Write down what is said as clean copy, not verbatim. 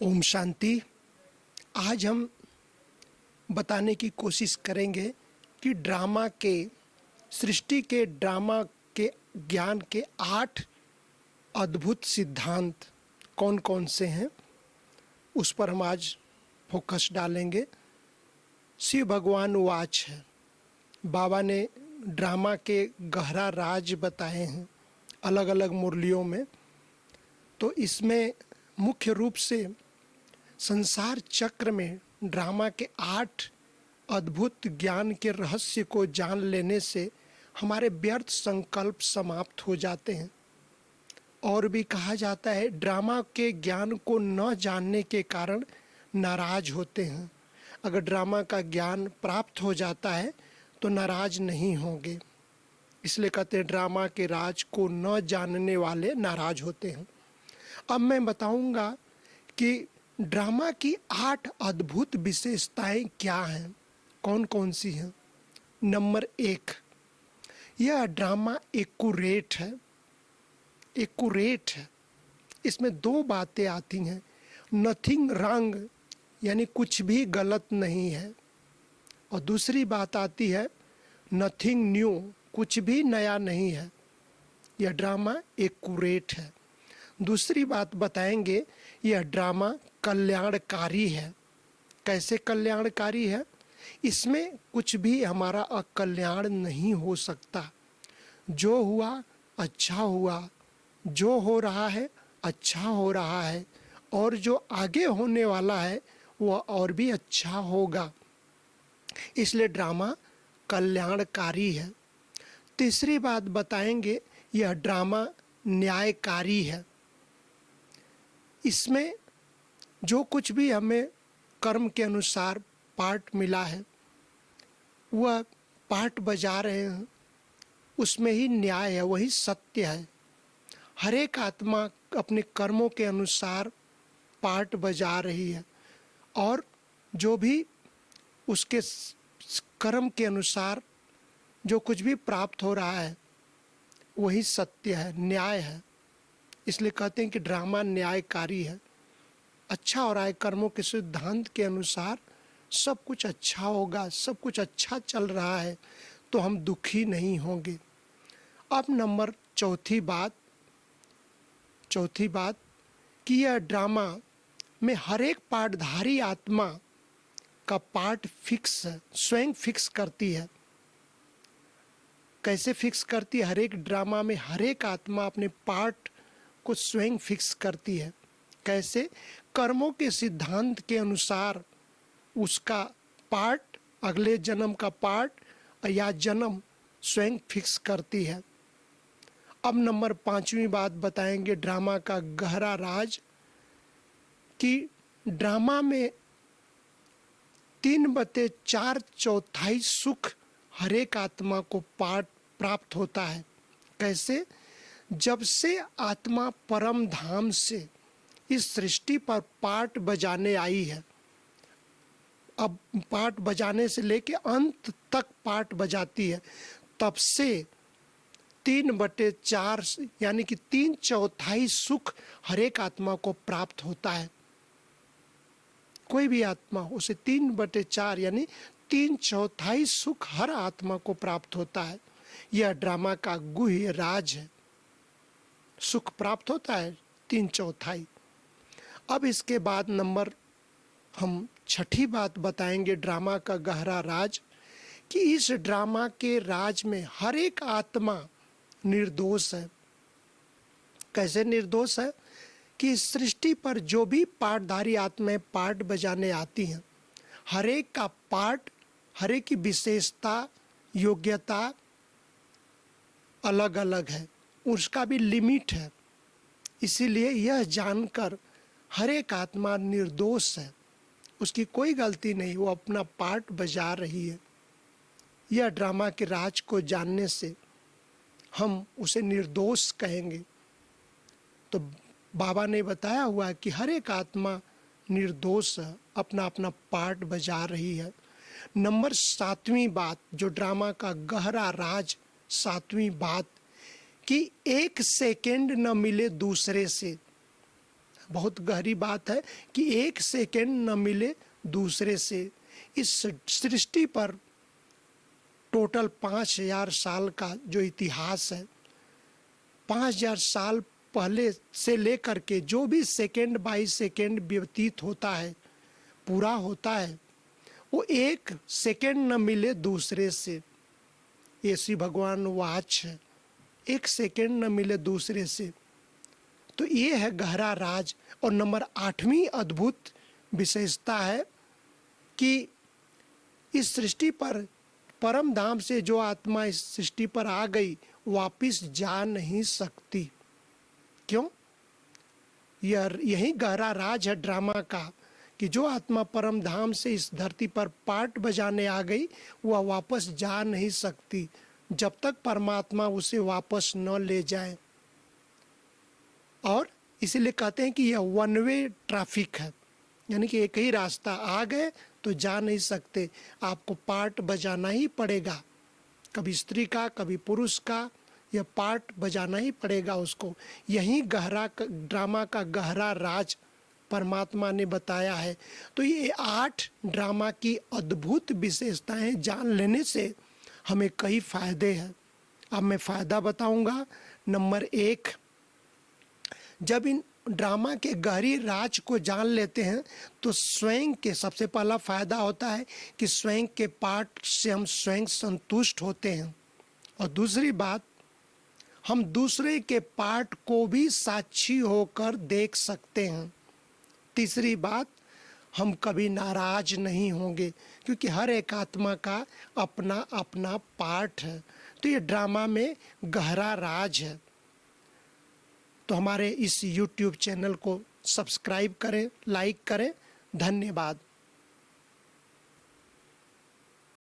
ओम शांति। आज हम बताने की कोशिश करेंगे कि सृष्टि के ड्रामा के ज्ञान के 8 अद्भुत सिद्धांत कौन कौन से हैं, उस पर हम आज फोकस डालेंगे। शिव भगवान वाच है, बाबा ने ड्रामा के गहरा राज बताए हैं अलग अलग मुरलियों में। तो इसमें मुख्य रूप से संसार चक्र में ड्रामा के 8 अद्भुत ज्ञान के रहस्य को जान लेने से हमारे व्यर्थ संकल्प समाप्त हो जाते हैं। और भी कहा जाता है, ड्रामा के ज्ञान को न जानने के कारण नाराज होते हैं। अगर ड्रामा का ज्ञान प्राप्त हो जाता है तो नाराज नहीं होंगे। इसलिए कहते हैं ड्रामा के राज को न जानने वाले नाराज होते हैं। अब मैं बताऊंगा कि ड्रामा की 8 अद्भुत विशेषताएं क्या हैं, कौन कौन सी हैं। नंबर 1, यह ड्रामा एक्यूरेट है। एक्यूरेट है, इसमें 2 बातें आती हैं। नथिंग रॉन्ग, यानी कुछ भी गलत नहीं है। और दूसरी बात आती है नथिंग न्यू, कुछ भी नया नहीं है। यह ड्रामा एक्यूरेट है। दूसरी बात बताएंगे, यह ड्रामा कल्याणकारी है। कैसे कल्याणकारी है? इसमें कुछ भी हमारा अकल्याण नहीं हो सकता। जो हुआ अच्छा हुआ, जो हो रहा है अच्छा हो रहा है, और जो आगे होने वाला है वह और भी अच्छा होगा। इसलिए ड्रामा कल्याणकारी है। तीसरी बात बताएंगे, यह ड्रामा न्यायकारी है। इसमें जो कुछ भी हमें कर्म के अनुसार पार्ट मिला है, वह पार्ट बजा रहे हैं, उसमें ही न्याय है, वही सत्य है। हर एक आत्मा अपने कर्मों के अनुसार पार्ट बजा रही है, और जो भी उसके कर्म के अनुसार जो कुछ भी प्राप्त हो रहा है वही सत्य है, न्याय है। इसलिए कहते हैं कि ड्रामा न्यायकारी है। अच्छा हो रहा है, कर्मों के सिद्धांत के अनुसार सब कुछ अच्छा होगा, सब कुछ अच्छा चल रहा है, तो हम दुखी नहीं होंगे। अब नंबर चौथी बात कि यह ड्रामा में हर एक पार्टधारी आत्मा का पार्ट फिक्स है, स्वयं फिक्स करती है। कैसे फिक्स करती है? हर एक ड्रामा में हर एक आत्मा अपने पार्ट को स्वयं फिक्स करती है। कैसे? कर्मों के सिद्धांत के अनुसार उसका पार्ट, अगले जन्म का पार्ट या जन्म स्वयं फिक्स करती है। अब नंबर 5वीं बात बताएंगे ड्रामा का गहरा राज, कि ड्रामा में 3/4 सुख हर एक आत्मा को पार्ट प्राप्त होता है। कैसे? जब से आत्मा परम धाम से इस सृष्टि पर पार्ट बजाने आई है, अब पार्ट बजाने से लेके अंत तक पार्ट बजाती है, तब से 3/4 यानी कि 3/4 सुख हर एक आत्मा को प्राप्त होता है। कोई भी आत्मा, उसे 3/4 यानी 3/4 सुख हर आत्मा को प्राप्त होता है। यह ड्रामा का गुह्य राज है। सुख प्राप्त होता है 3/4। अब इसके बाद हम 6ठी बात बताएंगे ड्रामा का गहरा राज, कि इस ड्रामा के राज में हर एक आत्मा निर्दोष है। कैसे निर्दोष है? कि इस सृष्टि पर जो भी पार्टधारी आत्माएं पार्ट बजाने आती हैं, हर एक का पार्ट, हर एक की विशेषता, योग्यता अलग अलग है, उसका भी लिमिट है। इसीलिए यह जानकर हर एक आत्मा निर्दोष है, उसकी कोई गलती नहीं, वो अपना पार्ट बजा रही है। यह ड्रामा के राज को जानने से हम उसे निर्दोष कहेंगे। तो बाबा ने बताया हुआ है कि हर एक आत्मा निर्दोष है, अपना अपना पार्ट बजा रही है। नंबर 7वीं बात, जो ड्रामा का गहरा राज, 7वीं बात, कि 1 सेकेंड न मिले दूसरे से। बहुत गहरी बात है कि एक सेकेंड न मिले दूसरे से। इस सृष्टि पर टोटल 5000 साल का जो इतिहास है, 5000 साल पहले से लेकर के जो भी सेकेंड बाई सेकेंड व्यतीत होता है, पूरा होता है, वो एक सेकेंड न मिले दूसरे से। ये श्री भगवान वाच है, एक सेकेंड न मिले दूसरे से। तो ये है गहरा राज। और नंबर 8वीं अद्भुत विशेषता है कि इस सृष्टि पर परम धाम से जो आत्मा इस सृष्टि पर आ गई वापिस जा नहीं सकती। क्यों? यही गहरा राज है ड्रामा का कि जो आत्मा परम धाम से इस धरती पर पार्ट बजाने आ गई वह वापस जा नहीं सकती जब तक परमात्मा उसे वापस न ले जाए। और इसीलिए कहते हैं कि यह वन वे ट्रैफिक है, यानी कि एक ही रास्ता, आ गए तो जा नहीं सकते, आपको पार्ट बजाना ही पड़ेगा, कभी स्त्री का कभी पुरुष का, यह पार्ट बजाना ही पड़ेगा उसको। यही गहरा ड्रामा का गहरा राज परमात्मा ने बताया है। तो ये 8 ड्रामा की अद्भुत विशेषताएं जान लेने से हमें कई फायदे हैं। अब मैं फायदा बताऊंगा। नंबर 1, जब इन ड्रामा के गहरी राज को जान लेते हैं तो स्वयं के सबसे पहला फायदा होता है कि स्वयं के पार्ट से हम स्वयं संतुष्ट होते हैं। और दूसरी बात, हम दूसरे के पार्ट को भी साक्षी होकर देख सकते हैं। तीसरी बात, हम कभी नाराज नहीं होंगे क्योंकि हर एक आत्मा का अपना अपना पार्ट है। तो ये ड्रामा में गहरा राज है। तो हमारे इस YouTube चैनल को सब्सक्राइब करें, लाइक करें। धन्यवाद।